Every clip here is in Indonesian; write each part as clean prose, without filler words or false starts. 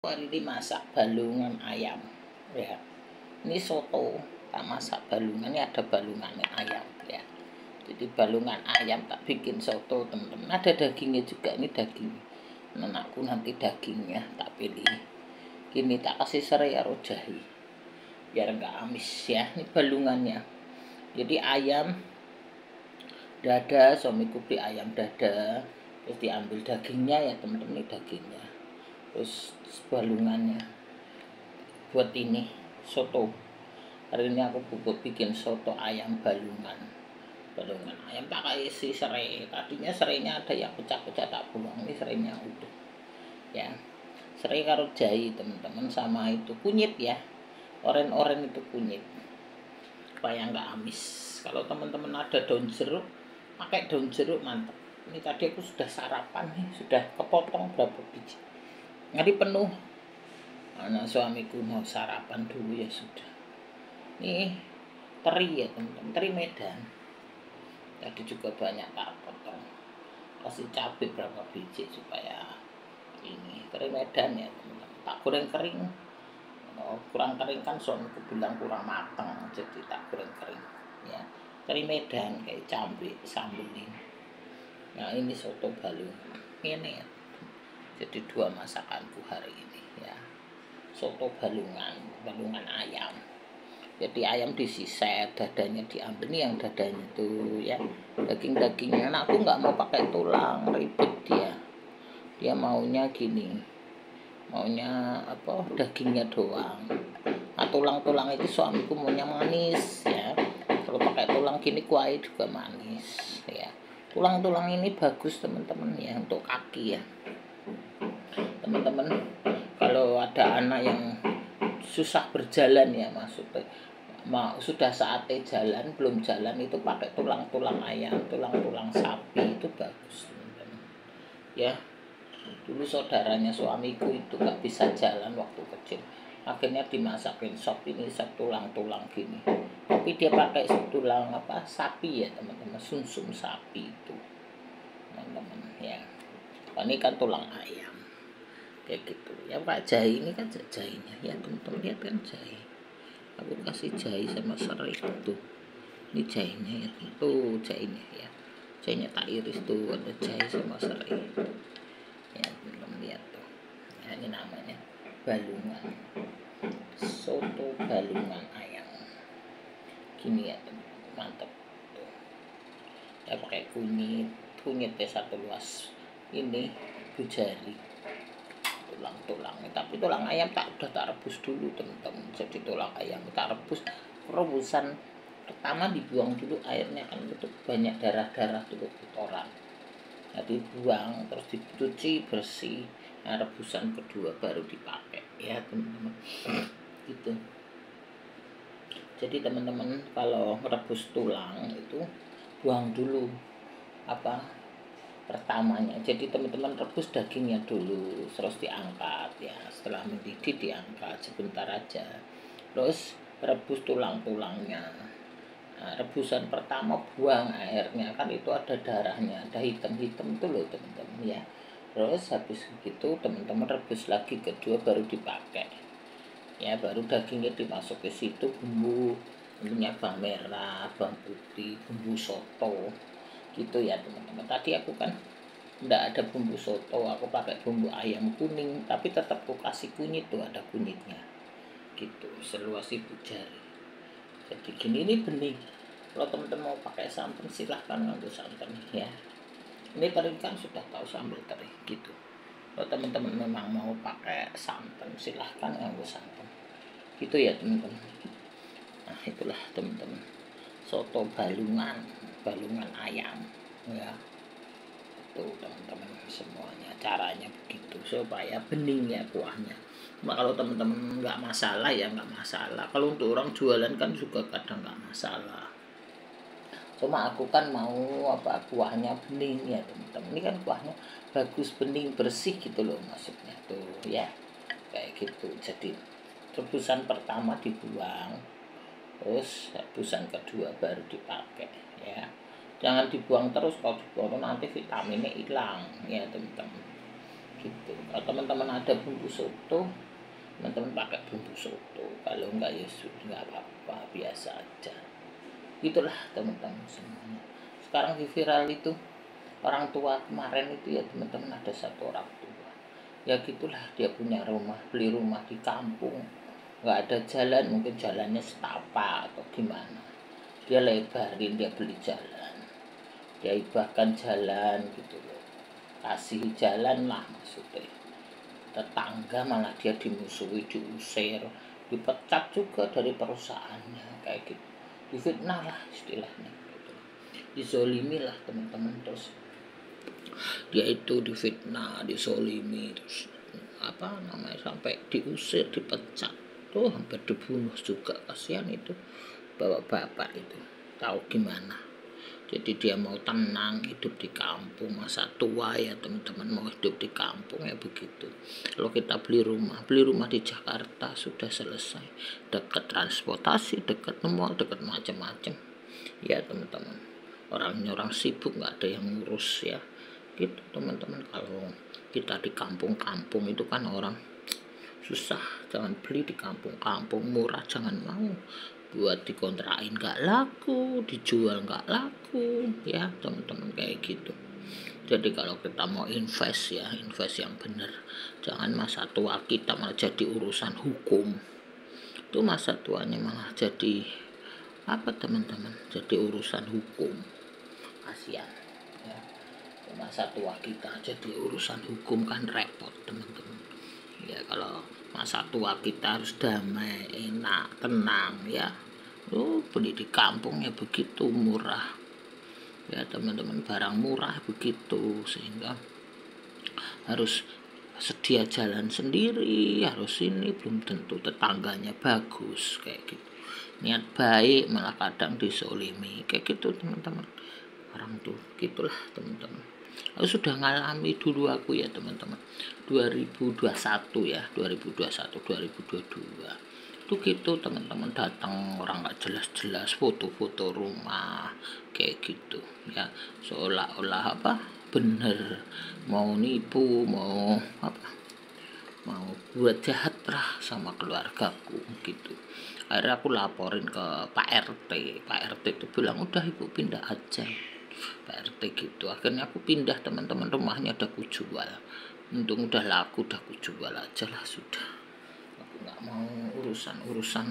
Hari ini masak balungan ayam ya. Ini soto tak masak balungan, ini ada balungan ayam ya. Jadi balungan ayam tak bikin soto teman-teman. Ada dagingnya juga, ini daging. Anakku nanti dagingnya tak pilih. Gini tak kasih serai karo jahe biar enggak amis ya. Ini balungannya. Jadi ayam dada, suamiku beli ayam dada, terus diambil dagingnya ya teman-teman, ini dagingnya. Terus balungannya buat ini soto. Hari ini aku bikin soto ayam balungan ayam tak isi serai. Tadinya serainya ada yang pecah-pecah tak buang, ini serainya utuh ya. Serai karo jahe teman-teman, sama itu kunyit ya, oren-oren itu kunyit supaya nggak amis. Kalau teman-teman ada daun jeruk, pakai daun jeruk mantap. Ini tadi aku sudah sarapan nih, sudah kepotong berapa biji, ngadi penuh. Anak suamiku mau sarapan dulu ya sudah. Nih teri ya teman-teman, teri Medan. Tadi juga banyak tak potong, kasih cabai berapa biji supaya ini teri Medan ya teman-teman. Tak goreng kering. Kurang kering kan suamiku bilang kurang matang, jadi tak goreng kering ya. Teri Medan kayak cabai sambelin. Nah ini soto balungan ini ya. Jadi dua masakanku hari ini ya. Soto balungan ayam. Jadi ayam disiset, dadanya diambil. Nih yang dadanya tuh ya, dagingnya. Anakku nggak mau pakai tulang, ribet dia maunya gini, maunya apa, dagingnya doang. Nah tulang itu suamiku maunya manis ya. Kalau pakai tulang gini kuahnya juga manis ya. Tulang ini bagus teman-teman ya, untuk kaki ya teman-teman. Kalau ada anak yang susah berjalan ya, maksudnya sudah saatnya jalan belum jalan, itu pakai tulang ayam, tulang sapi itu bagus teman-teman ya. Dulu saudaranya suamiku itu gak bisa jalan waktu kecil, akhirnya dimasakin sop ini, sop tulang gini, tapi dia pakai tulang apa, sapi ya teman-teman, sumsum sapi itu teman-teman ya. Ini kan tulang ayam kayak gitu ya. Pak jahe ini kan jahenya ya teman-teman, lihat kan jahe, aku kasih jahe sama serai tuh. Ini jahenya ya tuh, jahenya ya, jahenya tak iris tuh, ada jahe sama serai ya teman-teman, lihat tuh ya. Ini namanya balungan, soto balungan ayam gini ya teman-teman, mantap tuh ya. Pakai kunyitnya satu luas ini bujari tulang, tapi tulang ayam udah tak rebus dulu teman-teman. Jadi tulang ayam tak rebusan pertama dibuang dulu airnya, kan itu banyak darah tuh kotoran, jadi buang terus dicuci bersih. Nah, rebusan kedua baru dipakai ya teman-teman gitu. Jadi teman-teman kalau rebus tulang itu buang dulu apa pertamanya. Jadi teman-teman rebus dagingnya dulu, terus diangkat ya. Setelah mendidih diangkat sebentar aja, terus rebus tulangnya. Nah, rebusan pertama buang airnya, kan itu ada darahnya, ada hitam-hitam tuh loh teman-teman ya. Terus habis begitu teman-teman rebus lagi kedua baru dipakai ya. Baru dagingnya dimasuk ke situ, bumbunya bawang merah, bawang putih, bumbu soto gitu ya teman-teman. Tadi aku kan enggak ada bumbu soto, aku pakai bumbu ayam kuning, tapi tetap aku kasih kunyit tuh, ada kunyitnya gitu, seluas ibu jari. Jadi gini, ini bening. Kalau teman-teman mau pakai santan silahkan ngambil santan ya. Ini teri kan sudah tahu sambal teri gitu. Kalau teman-teman memang mau pakai santan silahkan ngambil santan gitu ya teman-teman. Nah itulah teman-teman, soto balungan ayam ya. Tuh teman-teman semuanya caranya begitu supaya bening ya kuahnya. Nah, kalau teman-teman nggak masalah ya nggak masalah. Kalau untuk orang jualan kan juga kadang nggak masalah. Cuma aku kan mau apa, kuahnya bening ya teman-teman. Ini kan kuahnya bagus, bening, bersih gitu loh maksudnya tuh ya, kayak gitu. Jadi rebusan pertama dibuang, terus rebusan kedua baru dipakai ya. Jangan dibuang terus, kalau dibuang nanti vitaminnya hilang ya teman-teman gitu. Kalau teman-teman ada bumbu soto, teman-teman pakai bumbu soto, kalau enggak ya sudah nggak apa-apa, biasa aja. Itulah teman-teman semuanya. Sekarang di viral itu orang tua kemarin itu ya teman-teman, ada satu orang tua ya gitulah, dia punya rumah, beli rumah di kampung, nggak ada jalan, mungkin jalannya setapak atau gimana, dia lebarin, dia beli jalan, dia bahkan jalan gitu loh, kasih jalan lah maksudnya. Tetangga malah dia dimusuhi, diusir, dipecat juga dari perusahaannya, kayak gitu, difitnah lah istilahnya gitu. Dizolimi lah teman-teman, terus dia itu difitnah, disolimi, terus apa namanya, sampai diusir, dipecat, tuh hampir dibunuh juga, kasihan itu bapak-bapak itu, tahu gimana. Jadi dia mau tenang hidup di kampung, masa tua ya teman-teman, mau hidup di kampung ya begitu. Kalau kita beli rumah di Jakarta sudah selesai, dekat transportasi, dekat mall, dekat macam-macam ya teman-teman. Orang sibuk, nggak ada yang ngurus ya gitu teman-teman. Kalau kita di kampung-kampung itu kan orang susah, jangan beli di kampung-kampung, murah jangan mau, buat dikontrakin nggak laku, dijual nggak laku ya teman-teman, kayak gitu. Jadi kalau kita mau invest ya, invest yang benar, jangan masa tua kita malah jadi urusan hukum. Itu masa tuanya malah jadi apa teman-teman, jadi urusan hukum, kasihan ya. Masa tua kita jadi urusan hukum kan repot teman-teman ya. Kalau masa tua kita harus damai, enak, tenang ya. Beli di kampung ya begitu, murah ya teman-teman, barang murah begitu, sehingga harus sedia jalan sendiri, harus ini, belum tentu tetangganya bagus, kayak gitu. Niat baik malah kadang disolimi, kayak gitu teman-teman. Orang tuh gitulah teman-teman. Aku sudah ngalami dulu aku ya teman-teman, 2021 ya, 2021 2022 itu gitu teman-teman, datang orang nggak jelas-jelas, foto-foto rumah kayak gitu ya, seolah-olah apa bener, mau nipu, mau apa, mau buat jahat lah sama keluargaku gitu. Akhirnya aku laporin ke Pak RT. Pak RT itu bilang udah ibu pindah aja, Pak RT gitu. Akhirnya aku pindah teman-teman, rumahnya udah aku jual, untung udah laku, udah aku jual aja lah sudah. Aku nggak mau urusan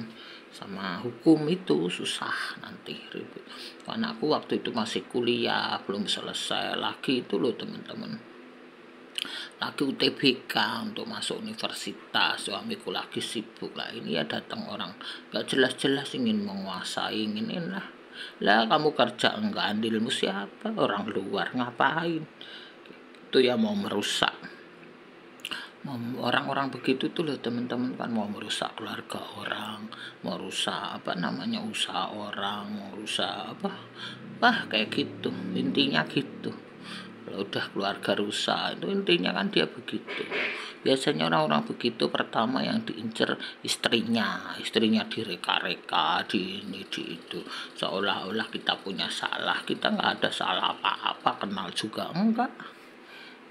sama hukum, itu susah, nanti ribut. Karena aku waktu itu masih kuliah, belum selesai lagi itu loh teman-teman, lagi UTBK untuk masuk universitas. Suamiku lagi sibuk lah, ini ya datang orang nggak jelas-jelas ingin menguasai, ingin lah kamu kerja enggak, andilmu siapa, orang luar ngapain itu ya, mau merusak. Orang-orang begitu tuh loh teman-teman, kan mau merusak keluarga orang, mau rusak apa namanya usaha orang, mau rusak apa kayak gitu, intinya gitu. Kalau udah keluarga rusak itu intinya kan dia begitu. Biasanya orang-orang begitu pertama yang diincer istrinya direka-reka, di ini di itu, seolah-olah kita punya salah. Kita nggak ada salah apa-apa, kenal juga enggak,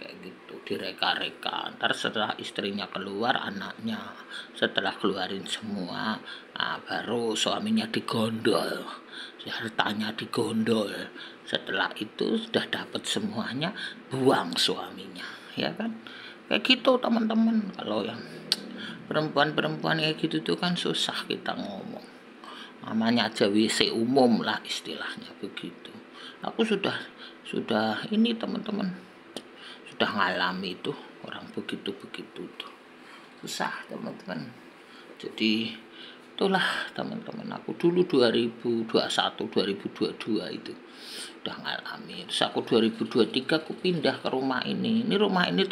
kayak gitu, direka-reka. Ntar setelah istrinya keluar, anaknya setelah keluarin semua, baru suaminya digondol, hartanya digondol. Setelah itu sudah dapat semuanya, buang suaminya ya kan, kayak gitu teman-teman. Kalau yang perempuan kayak gitu tuh kan susah kita ngomong, namanya aja WC umum lah istilahnya begitu. Aku sudah ini teman-teman, sudah ngalami itu orang begitu tuh, susah teman-teman. Jadi itulah teman-teman, aku dulu 2021 2022 itu udah ngalami. Terus aku 2023 aku pindah ke rumah ini rumah ini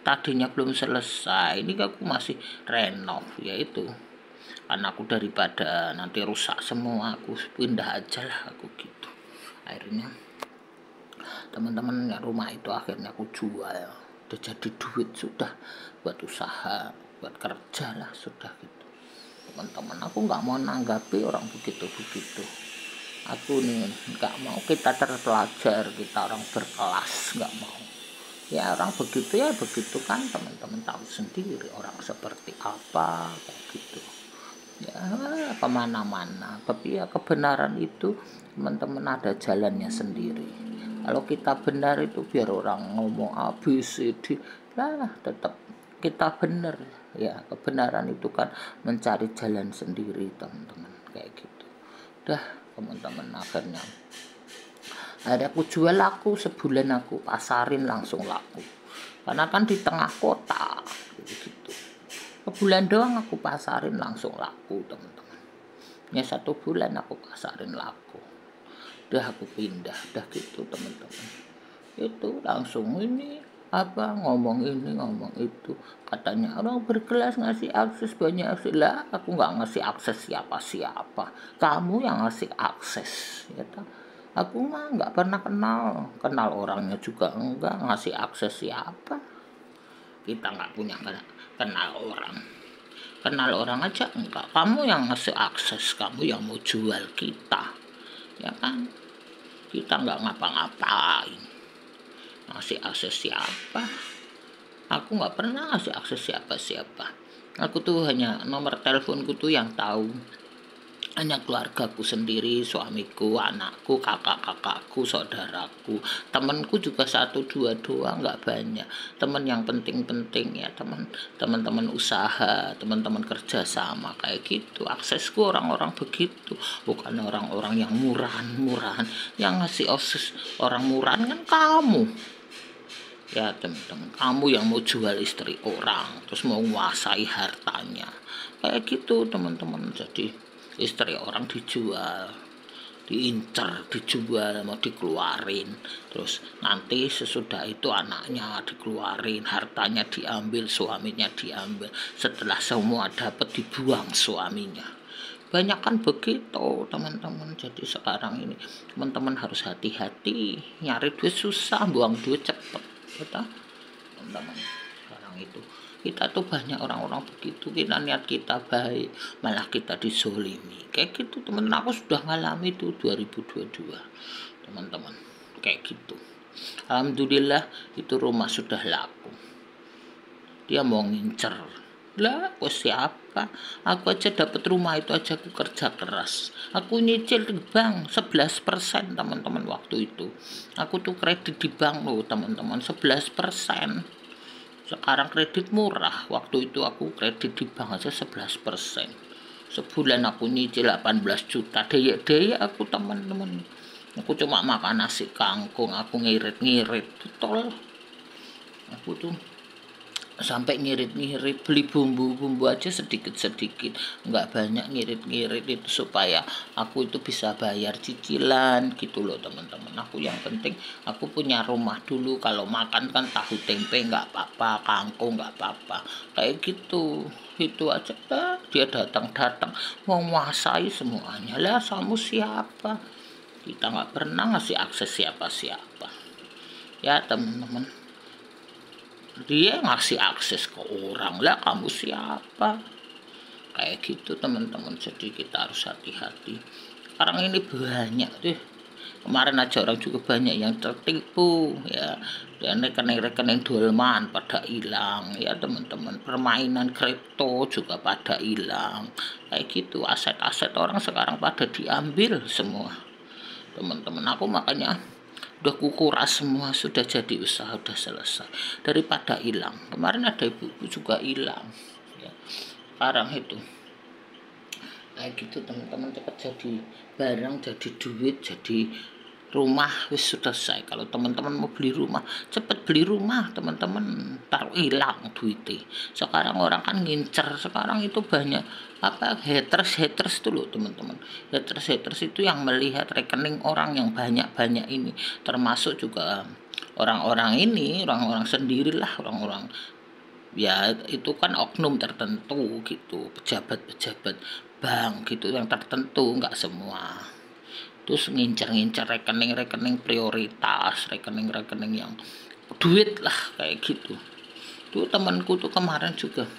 tadinya belum selesai, ini aku masih renov ya itu. Karena aku daripada nanti rusak semua, aku pindah aja lah aku gitu. Akhirnya teman-teman ya, rumah itu akhirnya aku jual, udah jadi duit sudah, buat usaha, buat kerja lah sudah gitu teman-teman. Aku nggak mau nanggapi orang begitu. Aku nih nggak mau, kita terpelajar, kita orang berkelas, nggak mau Ya orang begitu ya begitu kan, teman-teman tahu sendiri orang seperti apa kayak gitu. Ya kemana-mana, tapi ya kebenaran itu teman-teman ada jalannya sendiri. Kalau kita benar itu biar orang ngomong A B C D lah tetap kita benar. Ya kebenaran itu kan mencari jalan sendiri teman-teman kayak gitu. Dah teman-teman, akhirnya aku jual, aku sebulan aku pasarin langsung laku, karena kan di tengah kota gitu. Sebulan doang aku pasarin langsung laku teman-teman. Ya 1 bulan aku pasarin laku, udah aku pindah, udah gitu teman-teman. Itu langsung ini apa ngomong ini ngomong itu, katanya orang berkelas ngasih akses banyak akses. Lah aku nggak ngasih akses siapa-siapa, kamu yang ngasih akses ya toh. Aku mah nggak pernah kenal orangnya juga, enggak ngasih akses siapa. Kita nggak punya kenal orang aja enggak. Kamu yang ngasih akses, kamu yang mau jual kita ya kan. Kita nggak ngapa-ngapain, ngasih akses siapa? Aku nggak pernah ngasih akses siapa-siapa. Aku tuh hanya nomor teleponku tuh yang tahu hanya keluargaku sendiri, suamiku, anakku, kakak-kakakku, saudaraku. Temanku juga 1-2 doang, nggak banyak. Teman yang penting-penting ya teman-teman usaha, teman-teman kerja sama kayak gitu. Aksesku orang-orang begitu, bukan orang-orang yang murahan. Yang ngasih akses orang murahan kan kamu. Ya teman-teman, kamu yang mau jual istri orang, terus mau menguasai hartanya. Kayak gitu teman-teman. Jadi istri orang dijual, diincer, dijual, mau dikeluarin, terus nanti sesudah itu anaknya dikeluarin, hartanya diambil, suaminya diambil, setelah semua dapat dibuang suaminya. Banyak kan begitu teman-teman. Jadi sekarang ini teman-teman harus hati-hati, nyari duit susah, buang duit cepet, betul teman-teman. Sekarang itu kita tuh banyak orang-orang begitu, kita niat kita baik malah kita dizolimi kayak gitu teman-teman. Aku sudah ngalami itu 2022 teman-teman kayak gitu. Alhamdulillah itu rumah sudah laku, dia mau ngincer lah. Aku siapa, aku aja dapat rumah itu aja aku kerja keras, aku nyicil di bank 11% teman-teman. Waktu itu aku tuh kredit di bank loh teman-teman, 11%. Sekarang kredit murah, waktu itu aku kredit di bank aja 11%. Sebulan aku nyicil 18 juta, daya aku teman-teman. Aku cuma makan nasi kangkung, aku ngirit-ngirit, betul. Aku tuh sampai ngirit-ngirit, beli bumbu-bumbu aja sedikit-sedikit, nggak banyak, ngirit-ngirit itu supaya aku itu bisa bayar cicilan gitu loh teman-teman. Aku yang penting aku punya rumah dulu, kalau makan kan tahu tempe nggak apa-apa, kangkung nggak apa-apa kayak gitu. Itu aja dah, dia datang mau menguasai semuanya. Lah kamu siapa? Kita nggak pernah ngasih akses siapa-siapa ya teman-teman. Dia ngasih akses ke orang, lah kamu siapa kayak gitu teman-teman. Jadi kita harus hati-hati. Sekarang ini banyak tuh, kemarin aja orang juga banyak yang tertipu ya, dan rekening-rekening dolman pada hilang ya teman-teman. Permainan kripto juga pada hilang kayak gitu. Aset-aset orang sekarang pada diambil semua teman-teman. Aku makanya udah kukuras semua, sudah jadi usaha, udah selesai daripada hilang. Kemarin ada ibu juga hilang ya. Sekarang itu kayak gitu teman-teman, cepat jadi barang, jadi duit, jadi rumah, wis sudah selesai. Kalau teman-teman mau beli rumah, cepet beli rumah teman-teman, taruh hilang duitnya. Sekarang orang kan ngincer, sekarang itu banyak apa haters itu loh teman-teman. Haters itu yang melihat rekening orang yang banyak ini, termasuk juga orang-orang ini, orang-orang sendirilah, orang-orang ya itu kan oknum tertentu gitu, pejabat-pejabat bank gitu yang tertentu, nggak semua. Terus ngincer-ngincer rekening-rekening prioritas, rekening-rekening yang duit lah kayak gitu. Tuh temanku tuh kemarin juga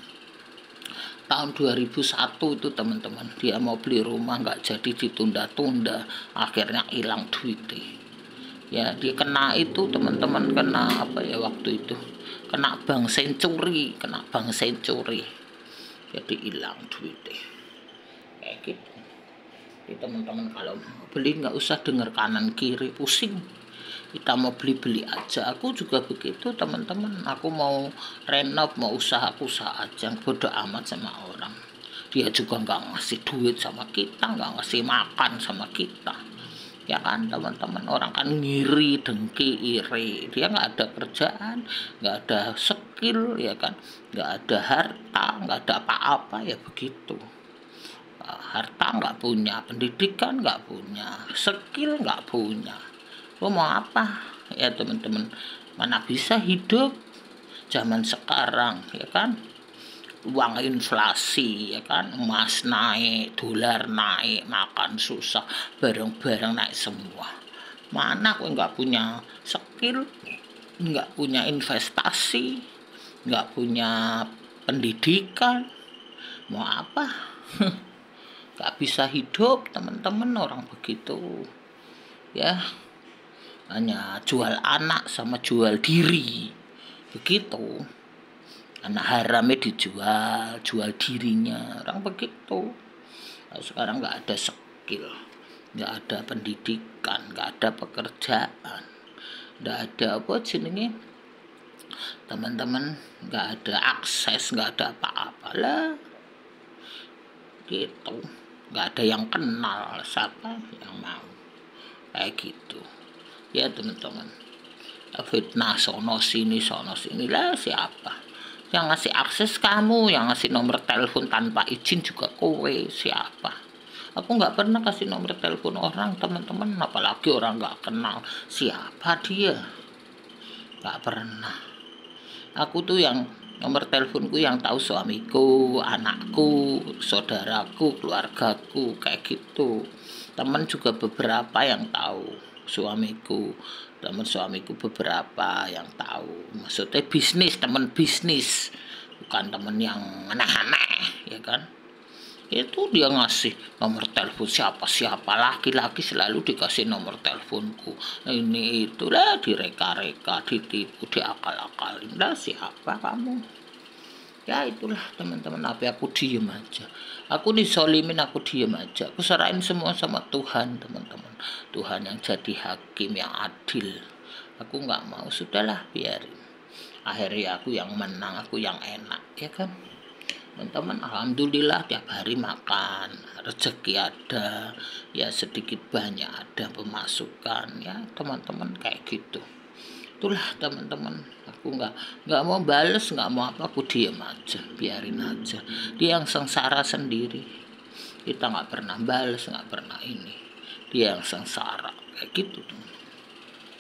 tahun 2001 itu teman-teman, dia mau beli rumah nggak jadi, ditunda-tunda, akhirnya hilang duitnya. Ya dia kena itu teman-teman, kena apa ya waktu itu, kena bank senturi, jadi hilang duitnya kayak gitu. Jadi teman-teman kalau mau beli nggak usah dengar kanan kiri, pusing. Kita mau beli aja. Aku juga begitu teman-teman, aku mau renov, mau usaha aja, bodo amat sama orang. Dia juga nggak ngasih duit sama kita, nggak ngasih makan sama kita, ya kan teman-teman. Orang kan ngiri, dengki, iri, dia nggak ada kerjaan, nggak ada skill, ya kan, nggak ada harta, nggak ada apa-apa, ya begitu. Harta nggak punya, pendidikan nggak punya, skill nggak punya, lo mau apa ya teman-teman? Mana bisa hidup zaman sekarang, ya kan, uang inflasi, ya kan, emas naik, dolar naik, makan susah, barang-barang naik semua. Mana aku nggak punya skill, nggak punya investasi, nggak punya pendidikan, mau apa? Nggak bisa hidup teman-teman, orang begitu ya, hanya jual anak sama jual diri begitu. Anak haramnya dijual, jual dirinya, orang begitu. Nah, sekarang nggak ada skill, nggak ada pendidikan, nggak ada pekerjaan, nggak ada apa jenenge teman-teman, nggak ada akses, nggak ada apa-apa lah gitu. Nggak ada yang kenal, siapa yang mau kayak gitu ya teman-teman. Fitnah sono sini lah, siapa yang ngasih akses kamu, yang ngasih nomor telepon tanpa izin juga kowe, siapa? Aku nggak pernah kasih nomor telepon orang teman-teman, apalagi orang nggak kenal siapa dia, nggak pernah. Aku tuh yang nomor teleponku yang tahu suamiku, anakku, saudaraku, keluargaku, kayak gitu. Teman juga beberapa yang tahu suamiku, teman suamiku beberapa yang tahu. Maksudnya bisnis, teman bisnis, bukan teman yang aneh-aneh, ya kan. Itu dia ngasih nomor telepon siapa laki-laki selalu dikasih nomor teleponku, ini itulah, direka-reka, ditipu, diakal-akalin lah, siapa kamu ya. Itulah teman-teman, apa aku diem aja, aku disolimin, aku diem aja, aku serahin semua sama Tuhan teman-teman. Tuhan yang jadi hakim yang adil, aku nggak mau, sudahlah biarin, akhirnya aku yang menang, aku yang enak, ya kan teman-teman. Alhamdulillah tiap hari makan, rezeki ada, ya sedikit banyak ada pemasukan ya teman-teman, kayak gitu. Itulah teman-teman, aku nggak mau bales, nggak mau apa, aku diem aja, biarin aja dia yang sengsara sendiri. Kita nggak pernah bales, nggak pernah ini, dia yang sengsara kayak gitu teman.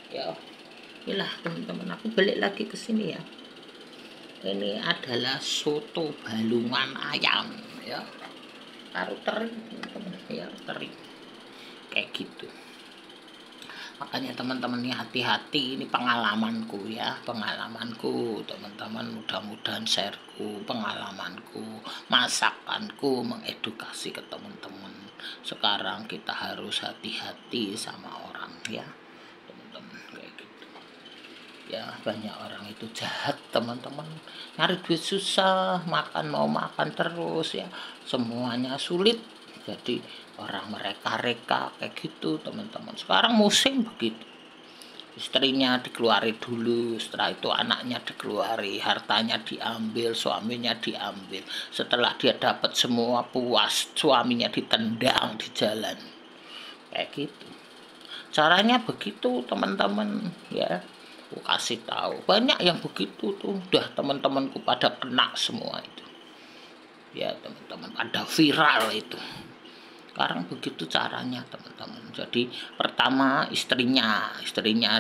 Ya inilah teman-teman, aku balik lagi ke sini ya. Ini adalah soto balungan ayam ya, taruh teri teman-teman ya, teri kayak gitu. Makanya teman-teman ini hati-hati, ini pengalamanku ya, pengalamanku teman-teman, mudah-mudahan shareku, pengalamanku, masakanku, mengedukasi ke teman-teman. Sekarang kita harus hati-hati sama orang ya teman-teman, kayak gitu ya. Banyak orang itu jahat teman-teman, nyari duit susah, mau makan terus ya, semuanya sulit. Jadi orang mereka-reka kayak gitu teman-teman. Sekarang musim begitu, istrinya dikeluari dulu, setelah itu anaknya dikeluari, hartanya diambil, suaminya diambil. Setelah dia dapat semua puas, suaminya ditendang di jalan kayak gitu. Caranya begitu teman-teman ya, aku kasih tahu. Banyak yang begitu tuh, udah teman-temanku pada kena semua itu ya teman-teman, pada viral itu. Sekarang begitu caranya teman-teman. Jadi pertama istrinya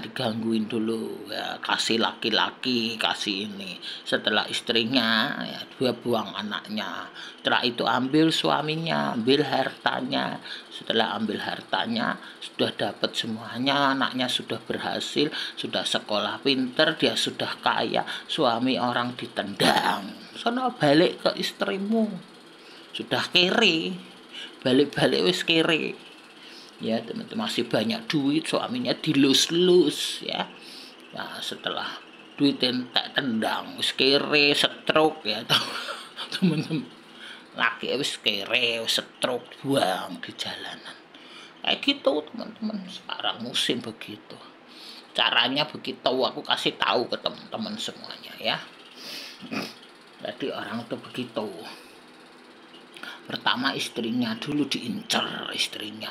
digangguin dulu ya, kasih laki-laki, kasih ini. Setelah istrinya ya, dia buang anaknya. Setelah itu ambil suaminya, ambil hartanya. Setelah ambil hartanya, sudah dapat semuanya, anaknya sudah berhasil, sudah sekolah pinter, dia sudah kaya, suami orang ditendang. Sono balik ke istrimu, sudah kere, balik-balik wis kere ya teman-teman, masih banyak duit, suaminya dilus-lus ya. Nah setelah duitnya tak tendang, kere, stroke ya teman-teman, laki wis kere, stroke, buang di jalanan kayak gitu teman-teman. Sekarang musim begitu, caranya begitu aku kasih tahu ke teman-teman semuanya ya. Jadi orang itu begitu, pertama istrinya dulu diincer, istrinya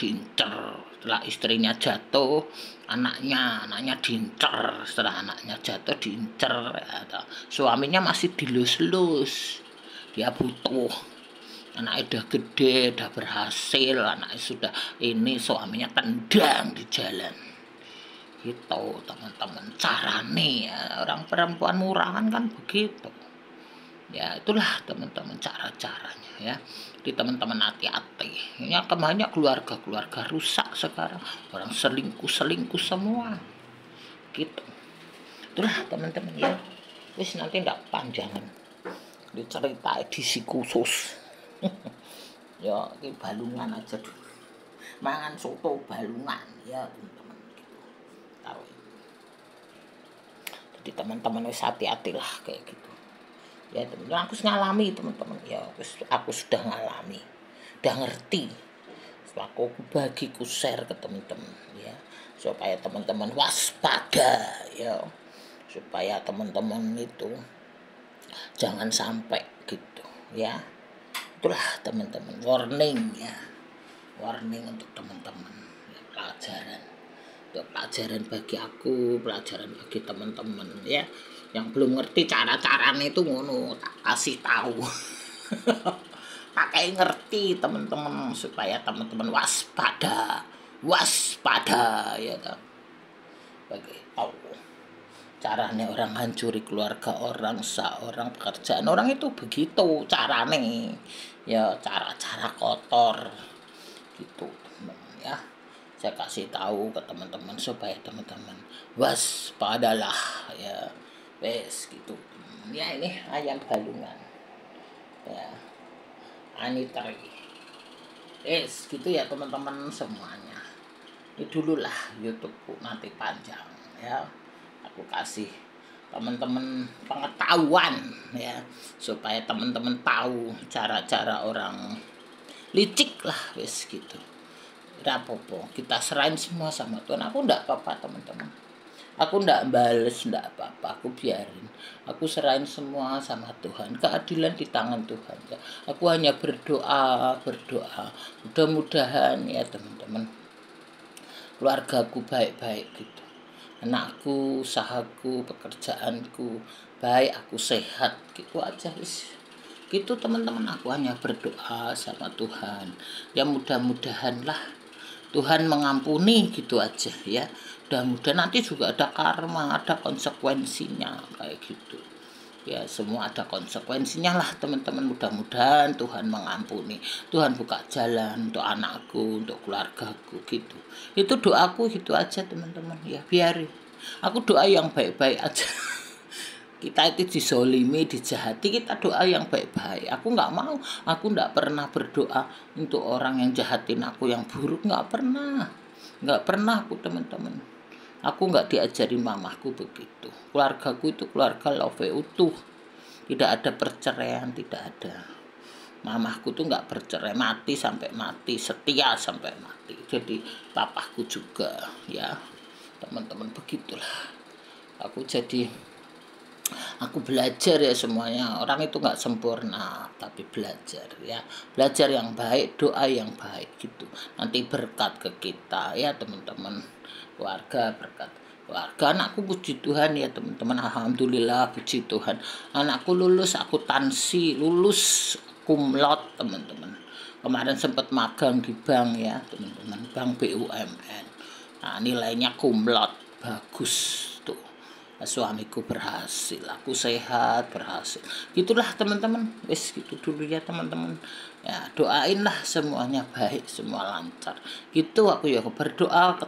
diincer, setelah istrinya jatuh anaknya diincer, setelah anaknya jatuh diincer ya. Suaminya masih dilus-lus, dia butuh, anaknya udah gede, udah berhasil, anaknya sudah ini, suaminya tendang di jalan gitu teman-teman. Carane ya, orang perempuan murahan kan begitu ya. Itulah teman-teman cara-caranya ya. Jadi teman-teman hati-hati ya, banyak keluarga rusak sekarang, orang selingkuh semua gitu. Itulah teman-teman ya, wis nanti ndak panjangan diceritain edisi khusus ya, ini balungan aja dulu, mangan soto balungan ya teman-teman gitu. Tahu. Jadi teman-teman wis hati-hatilah kayak gitu ya teman-teman. Aku ngalami teman-teman ya, aku sudah ngalami, udah ngerti. Aku bagiku share ke teman-teman ya, supaya teman-teman waspada ya, supaya teman-teman itu jangan sampai gitu ya. Itulah teman-teman, warning ya, warning untuk teman-teman ya, pelajaran bagi aku, pelajaran bagi teman-teman ya, yang belum ngerti cara-caranya itu ngono, tak kasih tahu pakai ngerti teman-teman, supaya teman-teman waspada ya kan. Bagi tahu caranya orang hancuri keluarga orang, seorang pekerjaan orang, itu begitu carane ya, cara-cara kotor gitu teman-teman ya. Saya kasih tahu ke teman-teman supaya teman-teman waspadalah ya, wes gitu ya. Ini ayam balungan ya, anitri wes gitu ya teman-teman semuanya. Ini dululah YouTubeku, nanti panjang ya, aku kasih teman-teman pengetahuan ya, supaya teman-teman tahu cara-cara orang licik lah, wes gitu. Rapopo, kita serahin semua sama Tuhan. Aku ndak apa-apa teman-teman, aku ndak bales, ndak apa-apa, aku biarin, aku serahin semua sama Tuhan. Keadilan di tangan Tuhan ya. Aku hanya berdoa, mudah-mudahan ya teman-teman, keluargaku baik-baik gitu, anakku, usahaku, pekerjaanku baik, aku sehat gitu aja wis gitu teman-teman. Aku hanya berdoa sama Tuhan ya, mudah-mudahan lah Tuhan mengampuni gitu aja ya. Mudah-mudahan nanti juga ada karma, ada konsekuensinya kayak gitu ya. Semua ada konsekuensinya lah teman-teman. Mudah-mudahan Tuhan mengampuni, Tuhan buka jalan untuk anakku, untuk keluargaku gitu. Itu doaku gitu aja teman-teman ya. Biarin aku doa yang baik-baik aja kita itu dizolimi, dijahati, kita doa yang baik-baik. Aku nggak mau, aku nggak pernah berdoa untuk orang yang jahatin aku, yang buruk, nggak pernah aku teman-teman. Aku nggak diajarin mamaku begitu. Keluargaku itu keluarga love utuh, tidak ada perceraian, tidak ada. Mamaku tuh nggak bercerai, mati sampai mati, setia sampai mati. Jadi papaku juga ya teman-teman, begitulah. Aku belajar ya semuanya. Orang itu nggak sempurna, tapi belajar ya, belajar yang baik, doa yang baik gitu. Nanti berkat ke kita ya teman-teman, keluarga berkat. Keluarga, anakku puji Tuhan ya teman-teman, alhamdulillah puji Tuhan. Anakku lulus akuntansi, lulus cum laude teman-teman. Kemarin sempat magang di bank ya teman-teman, bank BUMN. Nah nilainya cum laude, bagus tuh. suamiku berhasil, aku sehat, berhasil. Gitulah teman-teman, wis gitu dulu ya teman-teman. Ya doainlah semuanya baik, semua lancar. Gitu aku ya berdoa ke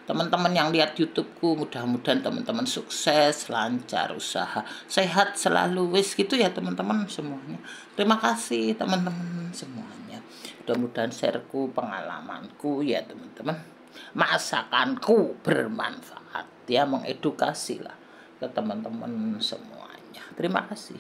teman-teman yang lihat YouTubeku, mudah-mudahan teman-teman sukses, lancar usaha, sehat selalu. Wis gitu ya teman-teman semuanya. Terima kasih teman-teman semuanya. Mudah-mudahan shareku, pengalamanku ya teman-teman, masakanku bermanfaat ya, mengedukasi lah ke teman-teman semuanya. Terima kasih.